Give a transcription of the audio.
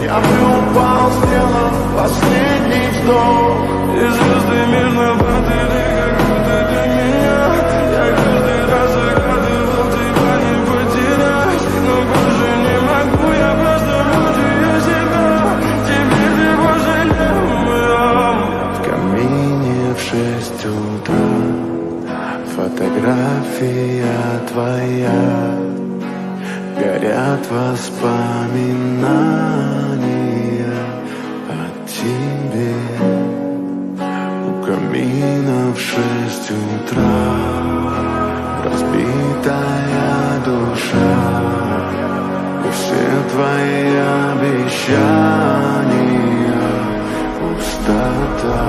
Я бы упал, сделав последний вздох. И звезды мирно падали, как будто для меня. Я каждый раз загадывал тебя не потерять, но больше не могу, я просто мучаю себя. Теперь ты больше не моя. В камине в 6 утра фотография твоя. Горят воспоминания о тебе. У камина в 6 утра разбитая душа. И все твои обещания пустота.